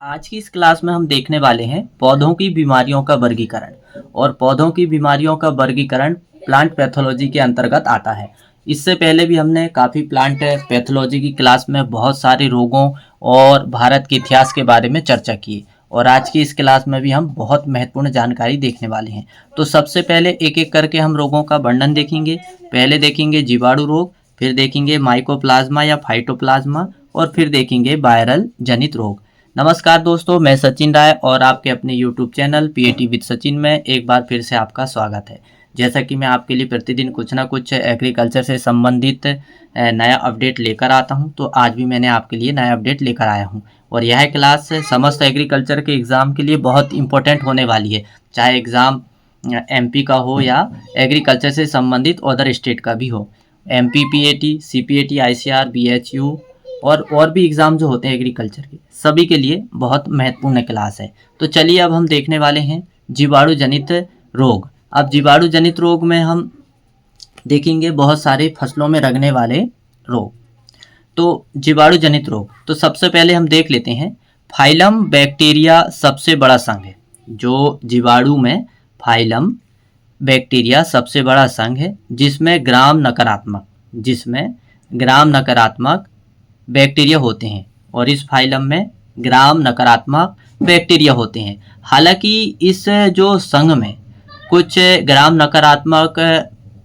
आज की इस क्लास में हम देखने वाले हैं पौधों की बीमारियों का वर्गीकरण। और पौधों की बीमारियों का वर्गीकरण प्लांट पैथोलॉजी के अंतर्गत आता है। इससे पहले भी हमने काफ़ी प्लांट पैथोलॉजी की क्लास में बहुत सारे रोगों और भारत के इतिहास के बारे में चर्चा की। और आज की इस क्लास में भी हम बहुत महत्वपूर्ण जानकारी देखने वाले हैं। तो सबसे पहले एक एक करके हम रोगों का वर्णन देखेंगे। पहले देखेंगे जीवाणु रोग, फिर देखेंगे माइकोप्लाज्मा या फाइटोप्लाज्मा, और फिर देखेंगे वायरल जनित रोग। नमस्कार दोस्तों, मैं सचिन राय और आपके अपने YouTube channel PAT with Sachin में एक बार फिर से आपका स्वागत है। जैसा कि मैं आपके लिए प्रतिदिन कुछ ना कुछ एग्रीकल्चर से संबंधित नया अपडेट लेकर आता हूं, तो आज भी मैंने आपके लिए नया अपडेट लेकर आया हूं। और यह क्लास समस्त एग्रीकल्चर के एग्ज़ाम के लिए बहुत इंपॉर्टेंट होने वाली है, चाहे एग्ज़ाम एमपी का हो या एग्रीकल्चर से संबंधित अदर स्टेट का भी हो। एमपी पीएटी, सीपीएटी, आईसीआर, बीएचयू और भी एग्ज़ाम जो होते हैं एग्रीकल्चर के, सभी के लिए बहुत महत्वपूर्ण क्लास है। तो चलिए अब हम देखने वाले हैं जीवाणु जनित रोग। अब जीवाणु जनित रोग में हम देखेंगे बहुत सारे फसलों में लगने वाले रोग। तो जीवाणु जनित रोग, तो सबसे पहले हम देख लेते हैं फाइलम बैक्टीरिया सबसे बड़ा संघ है। जो जीवाणु में फाइलम बैक्टीरिया सबसे बड़ा संघ है, जिसमें ग्राम नकारात्मक बैक्टीरिया होते हैं। और इस फाइलम में ग्राम नकारात्मक बैक्टीरिया होते हैं। हालांकि इस जो संघ में कुछ ग्राम नकारात्मक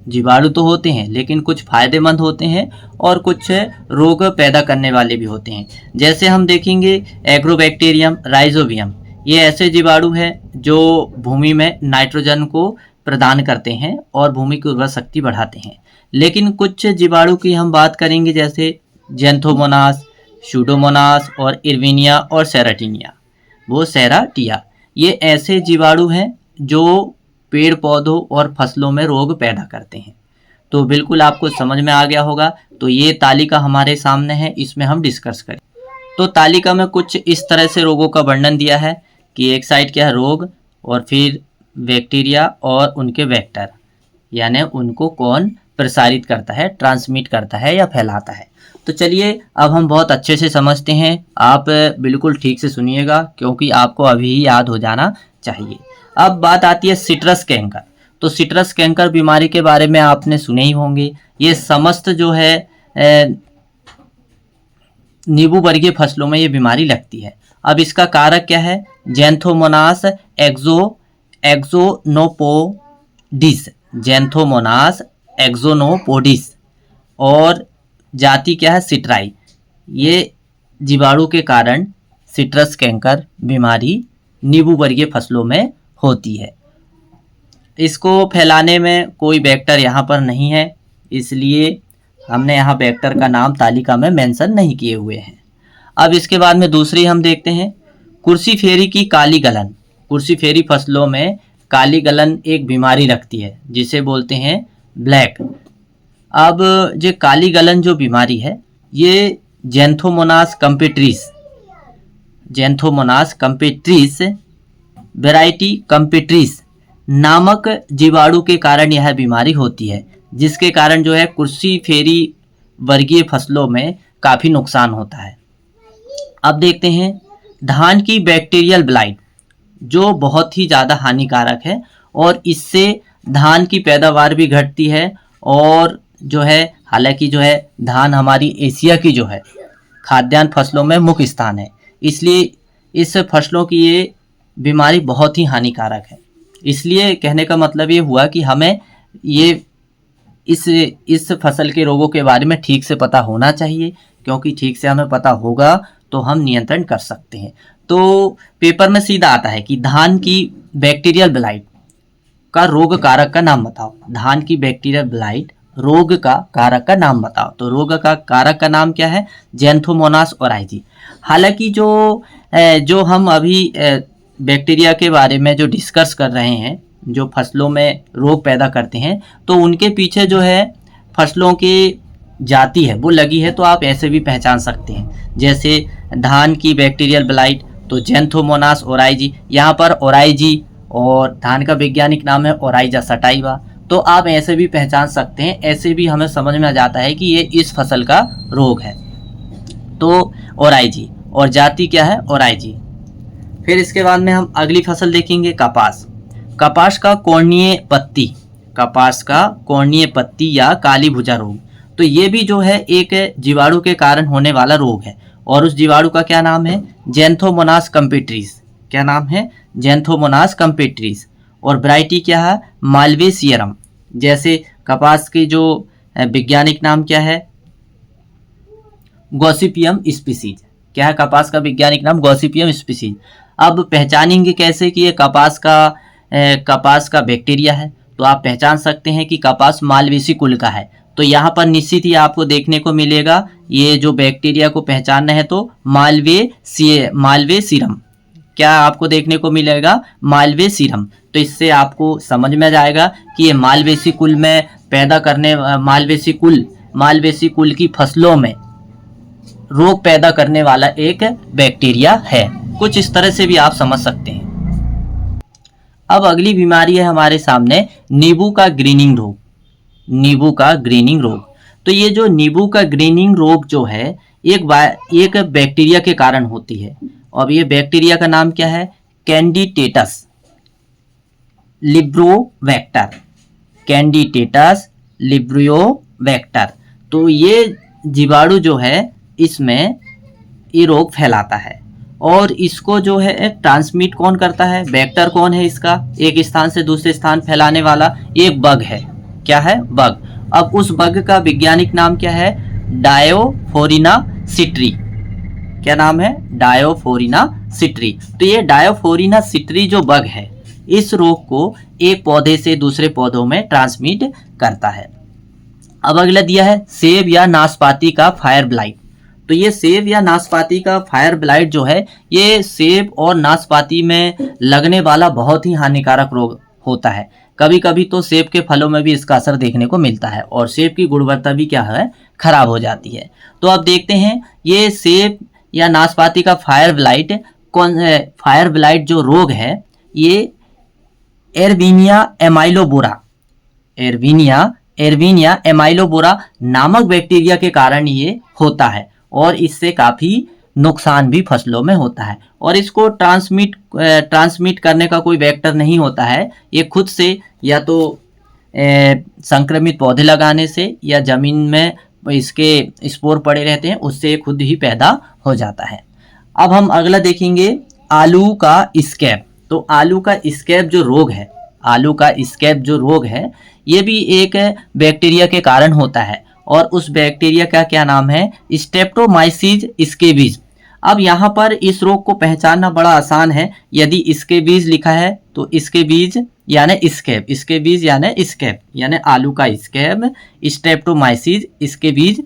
जीवाणु तो होते हैं, लेकिन कुछ फायदेमंद होते हैं और कुछ रोग पैदा करने वाले भी होते हैं। जैसे हम देखेंगे एग्रोबैक्टीरियम, राइजोबियम, ये ऐसे जीवाणु हैं जो भूमि में नाइट्रोजन को प्रदान करते हैं और भूमि की उर्वर शक्ति बढ़ाते हैं। लेकिन कुछ जीवाणु की हम बात करेंगे, जैसे जेंथोमोनास, शूडोमोनास और इर्विनिया और सेराटिया, ये ऐसे जीवाणु हैं जो पेड़ पौधों और फसलों में रोग पैदा करते हैं। तो बिल्कुल आपको समझ में आ गया होगा। तो ये तालिका हमारे सामने है, इसमें हम डिस्कस करें। तो तालिका में कुछ इस तरह से रोगों का वर्णन दिया है कि एक साइड क्या है रोग, और फिर बैक्टीरिया और उनके वेक्टर, यानी उनको कौन प्रसारित करता है, ट्रांसमिट करता है या फैलाता है। तो चलिए अब हम बहुत अच्छे से समझते हैं। आप बिल्कुल ठीक से सुनिएगा, क्योंकि आपको अभी ही याद हो जाना चाहिए। अब बात आती है सिट्रस कैंकर। तो सिट्रस कैंकर बीमारी के बारे में आपने सुने ही होंगे। ये समस्त जो है नींबू वर्गीय फसलों में ये बीमारी लगती है। अब इसका कारक क्या है? जेंथोमोनास एक्सोनोपोडिस, और जाति क्या है? सिट्राई। ये जीवाणु के कारण सिट्रस कैंकर बीमारी नींबू वर्गीय फसलों में होती है। इसको फैलाने में कोई वेक्टर यहाँ पर नहीं है, इसलिए हमने यहाँ वेक्टर का नाम तालिका में मेंशन नहीं किए हुए हैं। अब इसके बाद में दूसरी हम देखते हैं कुर्सी फेरी की काली गलन। कुर्सी फेरी फसलों में काली गलन एक बीमारी लगती है, जिसे बोलते हैं ब्लैक। अब जो काली गलन जो बीमारी है, ये जेंथोमोनास कंपेट्रिस वेराइटी कंपेट्रिस नामक जीवाणु के कारण यह बीमारी होती है, जिसके कारण जो है कुर्सी फेरी वर्गीय फसलों में काफ़ी नुकसान होता है। अब देखते हैं धान की बैक्टीरियल ब्लाइट, जो बहुत ही ज़्यादा हानिकारक है, और इससे धान की पैदावार भी घटती है। और जो है, हालांकि जो है धान हमारी एशिया की जो है खाद्यान्न फसलों में मुख्य स्थान है, इसलिए इस फसलों की ये बीमारी बहुत ही हानिकारक है। इसलिए कहने का मतलब ये हुआ कि हमें ये इस फसल के रोगों के बारे में ठीक से पता होना चाहिए, क्योंकि ठीक से हमें पता होगा तो हम नियंत्रण कर सकते हैं। तो पेपर में सीधा आता है कि धान की बैक्टीरियल ब्लाइट का रोग कारक का नाम बताओ। धान की बैक्टीरियल ब्लाइट रोग का कारक का नाम बताओ। तो रोग का कारक का नाम क्या है? Xanthomonas oryzae. हालांकि जो हम अभी बैक्टीरिया के बारे में जो डिस्कस कर रहे हैं, जो फसलों में रोग पैदा करते हैं, तो उनके पीछे जो है फसलों की जाति है वो लगी है। तो आप ऐसे भी पहचान सकते हैं, जैसे धान की बैक्टीरियल ब्लाइट तो जेंथोमोनास ओराइजी, यहाँ पर ओराइजी और धान का वैज्ञानिक नाम है ओराइजा सटाइवा। तो आप ऐसे भी पहचान सकते हैं, ऐसे भी हमें समझ में आ जाता है कि ये इस फसल का रोग है। तो ओराइजी, और जाति क्या है? ओराइजी। फिर इसके बाद में हम अगली फसल देखेंगे कपास। कपास का कोर्णीय पत्ती, कपास का कोर्णीय पत्ती या काली भुजा रोग, तो ये भी जो है एक जीवाणु के कारण होने वाला रोग है और उस जीवाणु का क्या नाम है, जेंथोमोनास कम्पेट्रिस। क्या नाम है, जेंथोमोनास कम्पेट्रिस। और वैरायटी क्या है, मालवेसियरम। जैसे कपास की जो वैज्ञानिक नाम क्या है, गॉसिपियम स्पीसीज। क्या है कपास का वैज्ञानिक नाम, गॉसिपियम स्पीसीज। अब पहचानेंगे कैसे कि ये कपास का बैक्टीरिया है, तो आप पहचान सकते हैं कि कपास मालवेसी कुल का है। तो यहाँ पर निश्चित ही आपको देखने को मिलेगा, ये जो बैक्टीरिया को पहचानना है तो मालवेसियरम, क्या आपको देखने को मिलेगा, मालवेसियरम। तो इससे आपको समझ में जाएगा कि ये मालवेसी कुल में पैदा करने, मालवेसी कुल की फसलों में रोग पैदा करने वाला एक बैक्टीरिया है। कुछ इस तरह से भी आप समझ सकते हैं। अब अगली बीमारी है हमारे सामने, नींबू का ग्रीनिंग रोग। नींबू का ग्रीनिंग रोग, तो ये जो नींबू का ग्रीनिंग रोग जो है एक बैक्टीरिया के कारण होती है। और ये बैक्टीरिया का नाम क्या है, कैंडिटेटस लिब्रोवेक्टर। कैंडिटेटस लिब्रोवेक्टर। तो ये जीवाणु जो है इसमें ये रोग फैलाता है और इसको जो है ट्रांसमिट कौन करता है, वेक्टर कौन है इसका, एक स्थान से दूसरे स्थान फैलाने वाला एक बग है। क्या है, बग। अब उस बग का वैज्ञानिक नाम क्या है, डायोफोरिना सिट्री। क्या नाम है, डायोफोरिना सिट्री। तो ये डायोफोरिना सिट्री जो बग है इस रोग को एक पौधे से दूसरे पौधों में ट्रांसमिट करता है। अब अगला दिया है सेब या नाशपाती का फायर ब्लाइट। तो ये सेब या नाशपाती का फायर ब्लाइट जो है ये सेब और नाशपाती में लगने वाला बहुत ही हानिकारक रोग होता है। कभी कभी तो सेब के फलों में भी इसका असर देखने को मिलता है और सेब की गुणवत्ता भी क्या है, खराब हो जाती है। तो अब देखते हैं ये सेब या नाशपाती का फायर ब्लाइट जो रोग है ये एरविनिया एमाइलोबोरा नामक बैक्टीरिया के कारण ये होता है और इससे काफ़ी नुकसान भी फसलों में होता है। और इसको ट्रांसमिट करने का कोई वेक्टर नहीं होता है, ये खुद से या तो संक्रमित पौधे लगाने से या ज़मीन में इसके स्पोर पड़े रहते हैं उससे खुद ही पैदा हो जाता है। अब हम अगला देखेंगे आलू का स्कैब। तो आलू का स्कैब जो रोग है ये भी एक बैक्टीरिया के कारण होता है और उस बैक्टीरिया का क्या नाम है, स्ट्रेप्टोमाइसीज स्केबीज। अब यहाँ पर इस रोग को पहचानना बड़ा आसान है। यदि स्केबीज लिखा है तो स्केबीज यानी स्कैब यानी आलू का स्कैब स्ट्रेप्टोमाइसीज स्केबीज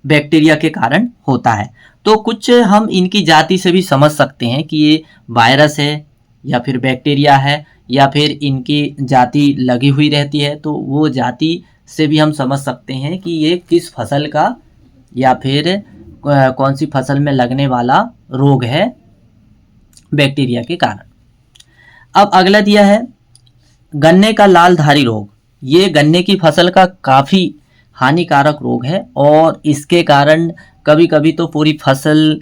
बैक्टीरिया के कारण होता है। तो कुछ हम इनकी जाति से भी समझ सकते हैं कि ये वायरस है या फिर बैक्टीरिया है या फिर इनकी जाति लगी हुई रहती है। तो वो जाति से भी हम समझ सकते हैं कि ये किस फसल का या फिर कौन सी फसल में लगने वाला रोग है बैक्टीरिया के कारण। अब अगला दिया है गन्ने का लालधारी रोग। ये गन्ने की फसल का काफ़ी हानिकारक रोग है और इसके कारण कभी कभी तो पूरी फसल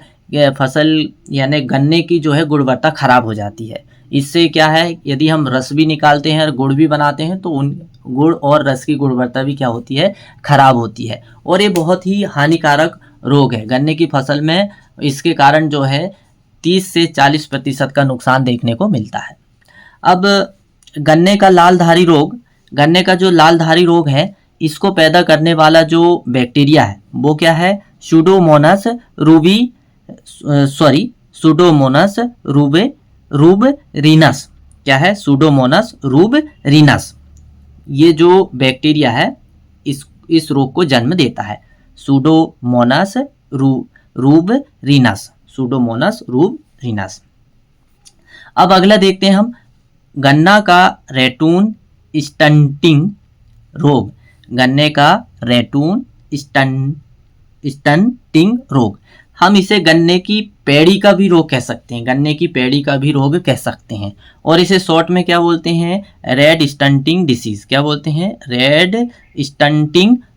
यानी गन्ने की जो है गुणवत्ता खराब हो जाती है। इससे क्या है, यदि हम रस भी निकालते हैं और गुड़ भी बनाते हैं तो उन गुड़ और रस की गुणवत्ता भी क्या होती है, खराब होती है। और ये बहुत ही हानिकारक रोग है गन्ने की फसल में। इसके कारण जो है 30 से 40% का नुकसान देखने को मिलता है। अब गन्ने का जो लालधारी रोग है इसको पैदा करने वाला जो बैक्टीरिया है वो क्या है, सूडोमोनास रूबरिनस। क्या है, सूडोमोनास रूबरिनस। ये जो बैक्टीरिया है इस रोग को जन्म देता है, सूडोमोनास रूबरिनस। अब अगला देखते हैं हम गन्ना का रैटून स्टंटिंग रोग। गन्ने का रैटून स्टंटिंग रोग, हम इसे गन्ने की पेड़ी का भी रोग कह सकते हैं। और इसे शॉर्ट में क्या बोलते हैं, रेड स्टंटिंग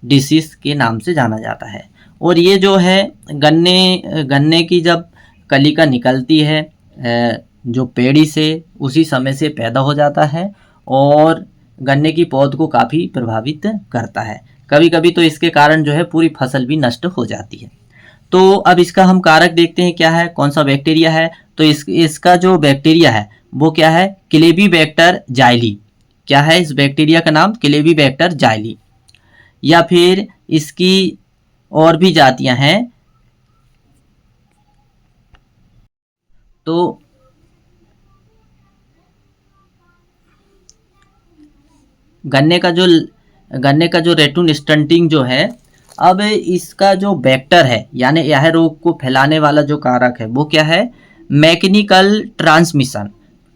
डिसीज के नाम से जाना जाता है। और ये जो है गन्ने की जब कलिका निकलती है जो पेड़ी से उसी समय से पैदा हो जाता है और गन्ने की पौध को काफ़ी प्रभावित करता है। कभी कभी तो इसके कारण जो है पूरी फसल भी नष्ट हो जाती है। तो अब इसका हम कारक देखते हैं क्या है, कौन सा बैक्टीरिया है। तो इसका जो बैक्टीरिया है वो क्या है, क्लेबीबैक्टर जाइली। क्या है इस बैक्टीरिया का नाम, क्लेबीबैक्टर जाइली। या फिर इसकी और भी जातियां हैं। तो गन्ने का जो रेटून स्टंटिंग जो है, अब इसका जो वेक्टर है यानी यह रोग को फैलाने वाला जो कारक है वो क्या है, मैकेनिकल ट्रांसमिशन।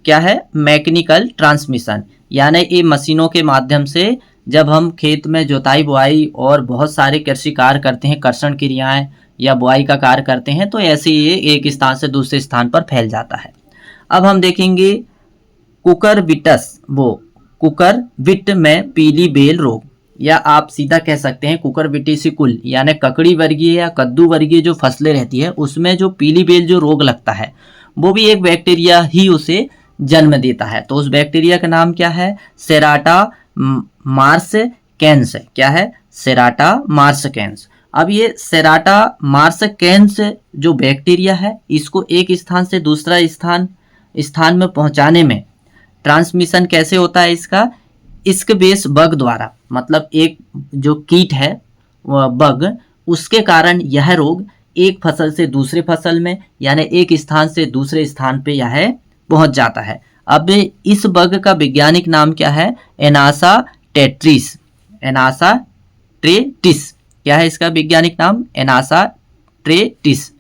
क्या है, मैकेनिकल ट्रांसमिशन, यानी ये मशीनों के माध्यम से जब हम खेत में जुताई बुआई और बहुत सारे कृषि कार्य करते हैं, कर्षण क्रियाएं या बुआई का कार्य करते हैं, तो ऐसे ये एक स्थान से दूसरे स्थान पर फैल जाता है। अब हम देखेंगे कुकरबिटस, वो कुकरबिट में पीली बेल रोग, या आप सीधा कह सकते हैं कुकरबिटिसिकुल, यानी ककड़ी वर्गीय या कद्दू वर्गीय जो फसलें रहती है उसमें जो पीली बेल जो रोग लगता है वो भी एक बैक्टीरिया ही उसे जन्म देता है। तो उस बैक्टीरिया का नाम क्या है, सेराटा मार्सकेंस। क्या है, सेराटा मार्सकेंस। अब ये सेराटा मार्सकेंस जो बैक्टीरिया है इसको एक स्थान से दूसरा स्थान में पहुंचाने में ट्रांसमिशन कैसे होता है इसका, स्कबेस बग द्वारा। मतलब एक जो कीट है वह बग, उसके कारण यह रोग एक फसल से दूसरे फसल में यानी एक स्थान से दूसरे स्थान पे यह पहुंच जाता है। अब इस बग का वैज्ञानिक नाम क्या है, एनासा टेट्रिस। एनासा ट्रेटिस। क्या है इसका वैज्ञानिक नाम, एनासा ट्रेटिस।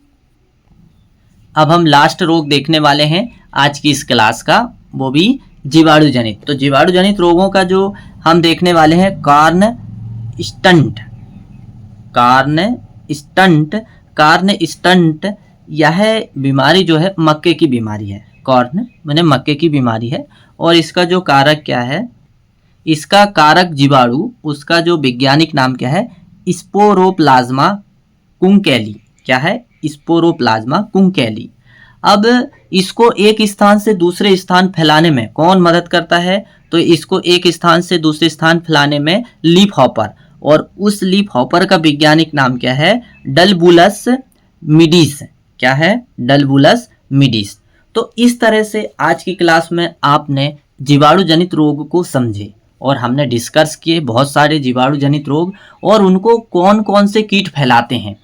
अब हम लास्ट रोग देखने वाले हैं आज की इस क्लास का, वो भी जीवाणु जनित। तो जीवाणु जनित रोगों का जो हम देखने वाले हैं, कार्न स्टंट। यह बीमारी जो है मक्के की बीमारी है। कॉर्न माने मक्के की बीमारी है। और इसका जो कारक क्या है, इसका कारक जीवाणु, उसका जो वैज्ञानिक नाम क्या है, स्पोरोप्लाज्मा कुंकेली। क्या है, स्पोरोप्लाज्मा कुंकेली। अब इसको एक स्थान से दूसरे स्थान फैलाने में कौन मदद करता है, तो इसको एक स्थान से दूसरे स्थान फैलाने में लीफ हॉपर, और उस लीफ हॉपर का वैज्ञानिक नाम क्या है, डलबुलस मिडिस। क्या है, डलबुलस मिडिस। तो इस तरह से आज की क्लास में आपने जीवाणु जनित रोग को समझे और हमने डिस्कस किए बहुत सारे जीवाणु जनित रोग और उनको कौन कौन से कीट फैलाते हैं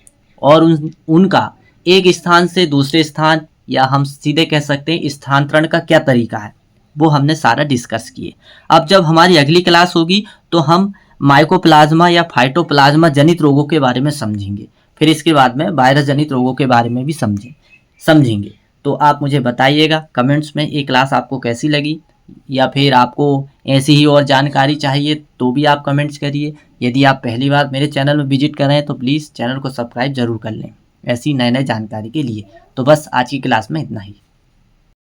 और उनका एक स्थान से दूसरे स्थान, या हम सीधे कह सकते हैं स्थानांतरण का क्या तरीका है, वो हमने सारा डिस्कस किए। अब जब हमारी अगली क्लास होगी तो हम माइकोप्लाज्मा या फाइटोप्लाज्मा जनित रोगों के बारे में समझेंगे। फिर इसके बाद में वायरस जनित रोगों के बारे में भी समझेंगे। तो आप मुझे बताइएगा कमेंट्स में ये क्लास आपको कैसी लगी, या फिर आपको ऐसी ही और जानकारी चाहिए तो भी आप कमेंट्स करिए। यदि आप पहली बार मेरे चैनल में विजिट कर रहे हैं तो प्लीज़ चैनल को सब्सक्राइब जरूर कर लें ऐसी नए जानकारी के लिए। तो बस आज की क्लास में इतना ही।